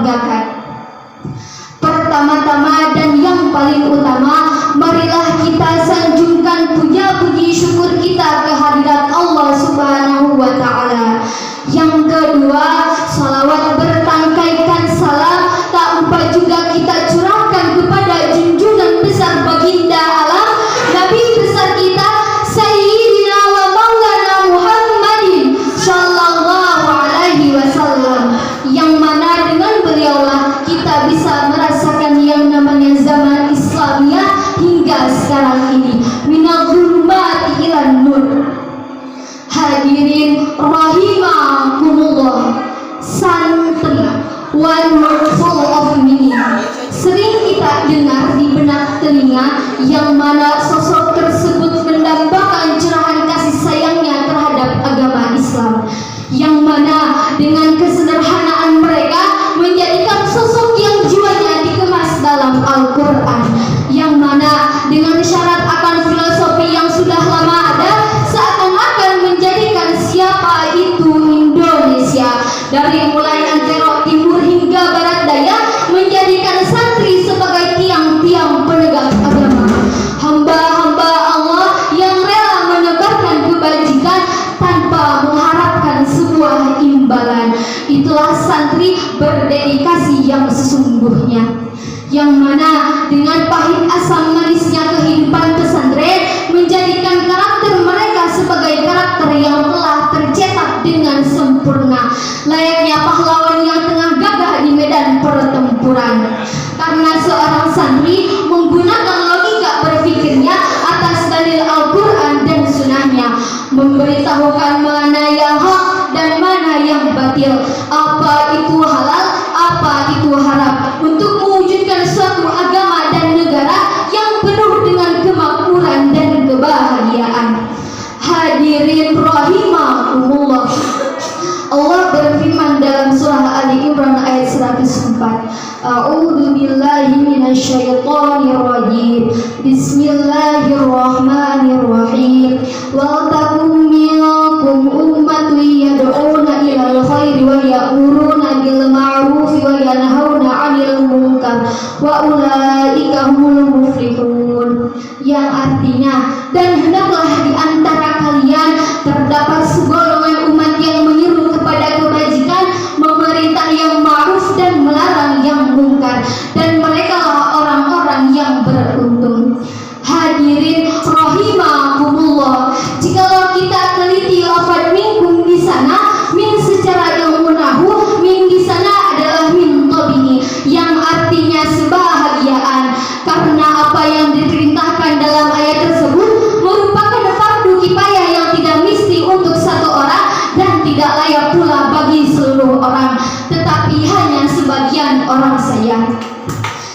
banggakan. Pertama-tama dan yang paling utama, marilah kita sanjungkan puja-puji syukur kita kehadirat Allah Subhanahu wa Ta'ala. Yang kedua, salawat bertangkaikan salam tak lupa juga kita curahkan kepada junjungan besar baginda alam, Nabi besar kita Sayyidina wa Maulana Muhammadin Sallallahu Alaihi Wasallam, yang mana dengan beliaulah kita bisa merasakan yang namanya zaman Islamiyah hingga sekarang ini, minal zulumati ilan nur. Hadirin rahimakumullah, santri, one word full of meaning. Sering kita dengar di benak telinga yang mana sosok tersebut mendambakan curahan kasih sayangnya terhadap agama Islam, yang mana dengan kesederhanaan mereka menjadikan sosok yang jiwanya dikemas dalam Al-Quran, yang mana dengan syarat akan filosofi yang sudah lama ada, seakan-akan menjadikan siapa itu Indonesia dari mulai antero timur hingga barat daya, menjadikan santri sebagai tiang-tiang penegak agama, hamba-hamba Allah yang rela menebarkan kebajikan tanpa mengharapkan sebuah imbalan. Itulah santri berdedikasi yang sesungguhnya, yang mana dengan pahit asam manisnya kehidupan pesantren menjadikan karakter mereka sebagai karakter yang telah tercetak dengan sempurna, layaknya pahlawan yang tengah gagah di medan pertempuran. Karena seorang santri menggunakan logika berpikirnya atas dalil Al-Quran dan Sunnahnya, memberitahukan mana yang hak dan mana yang batil, apa itu halal, apa itu haram, untuk mewujudkan suatu agama dan negara yang penuh dengan kemakmuran dan kebahagiaan. Hadirin rahimakumullah, Allah berfirman dalam surah Ali Imran ayat 104, A'udzu billahi minasyaitonir rajim. Bismillahirrahmanirrahim. Wa takum minkum ummatun yad'una ilal khairi wa ya'muruna bil ma'ruf wa yanhauna 'anil munkar wa ulaika humul muflihun. Yang artinya, dan hendaklah di antara kalian terdapat segolongan umat yang menyeru kepada kebajikan, memerintah yang ma'ruf dan melarang yang mungkar, dan merekalah orang-orang yang beruntung. Hadirin rahimakumullah, jikalau kita teliti lafaz minkum di sana, min secara ilmu nahwu, min di sana adalah min tabi'i, yang artinya sebahagiaan, karena apa yang diperintahkan dalam ayat tersebut merupakan fardu kifayah yang tidak mesti untuk satu orang dan tidak layak pula bagi seluruh orang, tetapi hanya sebagian orang saja.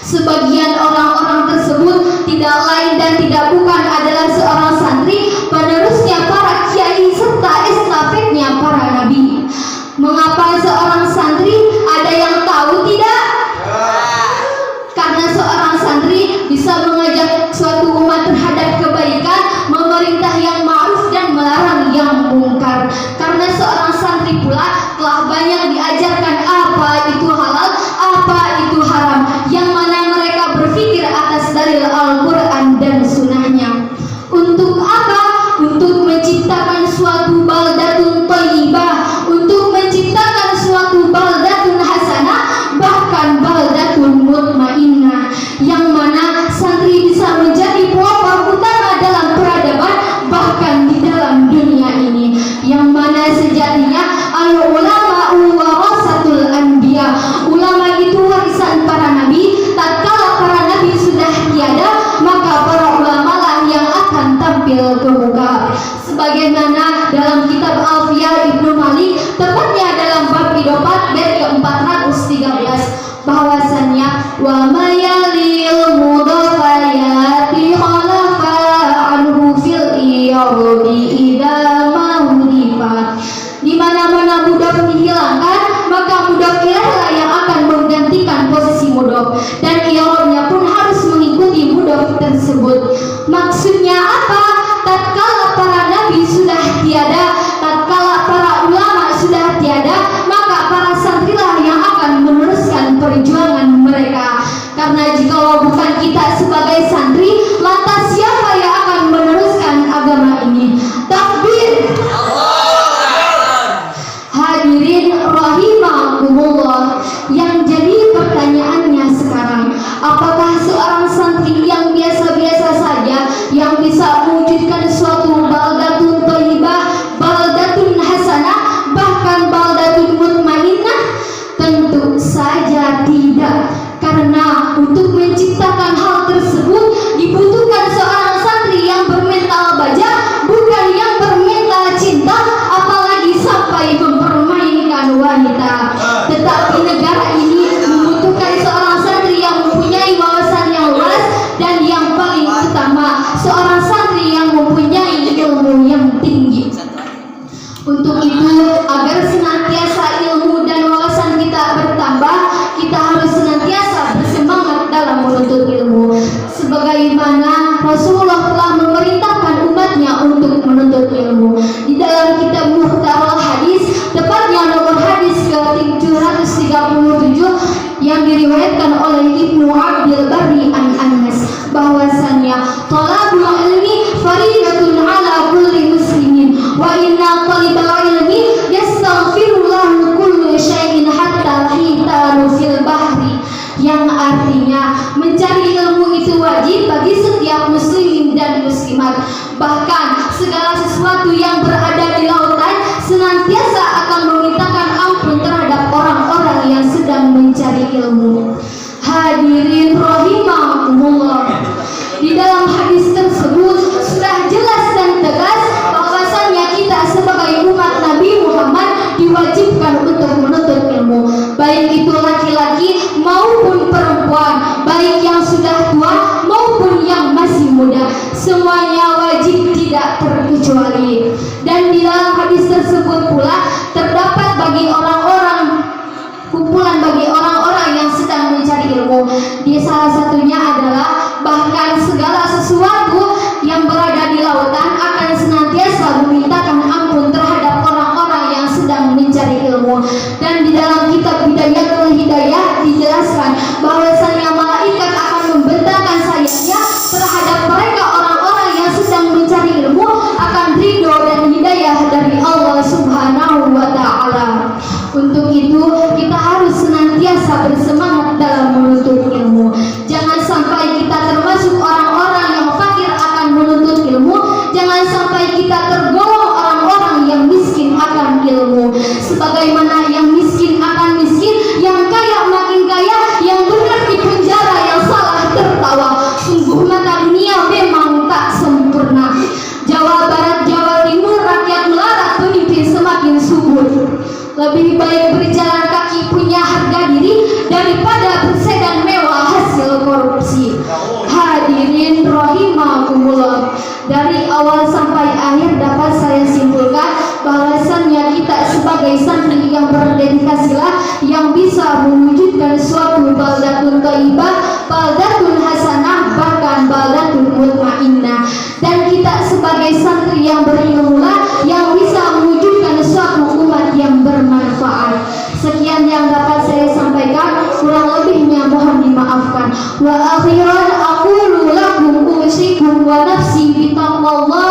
Sebagian orang-orang tersebut tidak lain dan tidak bukan adalah seorang santri, penerusnya para kiai serta estafetnya para nabi. Mengapa seorang santri? Ada yang tahu tidak? Karena seorang santri bisa mengajak suatu umat terhadap kebaikan, memerintah yang ma'ruf dan melarang yang mungkar. Karena seorang santri pula telah banyak diajarkan apa itu halal, apa itu haram, yang mana mereka berpikir atas dalil Al-Quran dan Sunnahnya. Untuk apa? Untuk menciptakan suatu baldatun thayyibah, untuk menciptakan suatu baldatun hasanah, bahkan baldatun mutmainnah, yang mana santri bisa menjadi pelopor utama dalam peradaban, bahkan di dalam dunia ini, yang mana sejatinya al-ulama warasatul anbiya, ulama itu warisan para nabi. Tatkala para nabi sudah tiada, maka para ulama lah yang akan tampil ke muka. Sebagaimana dalam kitab Alfiyah Ibnu Malik, tepatnya dalam bab idopat bait ke-413, bahwasannya wa mayalil mudafayati khalafa anhu fil iyadi idza mahdifat. Di mana-mana mudaf dihilangkan, maka mudaf ilaihi yang akan menggantikan posisi mudaf, dan i'rabnya pun harus mengikuti mudaf tersebut. Maksudnya apa? Tatkala para nabi sudah tiada, tatkala para ulama sudah tiada, maka para santrilah yang akan meneruskan bersama seorang santri yang mempunyai ilmu yang tinggi. Untuk itu, agar senantiasa ilmu dan wawasan kita bertambah, kita harus senantiasa bersemangat dalam menuntut ilmu. Sebagaimana Rasulullah telah memerintahkan umatnya untuk menuntut ilmu. Di dalam kitab Mukhtarul Hadis, tepatnya nomor hadis ke-737 yang diriwayatkan oleh Ibnu Abdul Barri an Anas, bahwasannya talabul ilmi faridatun ala kulli muslimin wa inna talibal ilmi yastaghfirullahu kullu syai'in hatta hitanu fil bahri, yang artinya mencari ilmu itu wajib bagi setiap muslimin dan muslimat. Bahkan segala sesuatu yang berada di lautan senantiasa akan memintakan ampun terhadap orang-orang yang sedang mencari ilmu. Hadirin rahimakumullah, di dalam hadis tersebut sudah jelas dan tegas bahwasannya kita sebagai umat Nabi Muhammad diwajibkan untuk menuntut ilmu, baik itu laki-laki maupun perempuan, baik yang sudah tua maupun yang masih muda, semuanya wajib tidak terkecuali. Dan di dalam hadis tersebut pula terdapat bagi orang-orang kumpulan bagi orang-orang yang sedang mencari ilmu. Di salah satunya adalah bahkan segala sesuatu yang berada di lautan akan senantiasa memintakan ampun terhadap orang-orang yang sedang mencari ilmu. Dan di dalam kitab Bidayatul Hidayah dijelaskan bahwasanya malaikat akan membentangkan sayapnya terhadap mereka orang-orang yang sedang mencari ilmu akan ridho dan hidayah dari Allah Subhanahu wa Ta'ala. Untuk itu kita harus senantiasa bersemangat dalam menuntut ilmu. Jangan sampai kita termasuk orang-orang yang fakir akan menuntut ilmu. Jangan sampai kita tergolong orang-orang yang miskin akan ilmu. Sebagaimana yang miskin akan miskin, yang kaya makin kaya, yang benar di penjara, yang salah tertawa. Sungguh mata dunia memang tak sempurna. Jawa Barat, Jawa Timur, rakyat melarat, pemimpin semakin subur. Lebih baik berjalan kaki punya harga diri daripada bersedan mewah hasil korupsi. Hadirin rahimakumullah, dari awal sampai akhir dapat saya simpulkan bahwasannya kita sebagai santri yang berdedikasilah yang bisa mewujudkan suatu baldatun thayyibah, baldatun hasanah, bahkan baldatun mutmainnah. Dan kita sebagai santri yang berilmulah yang bisa mewujudkan suatu umat yang bermanfaat. Sekian yang dapat saya sampaikan, kurang lebihnya mohon dimaafkan. Wa akhiran aqulu lakum usikum wa nafsi bitaqwallah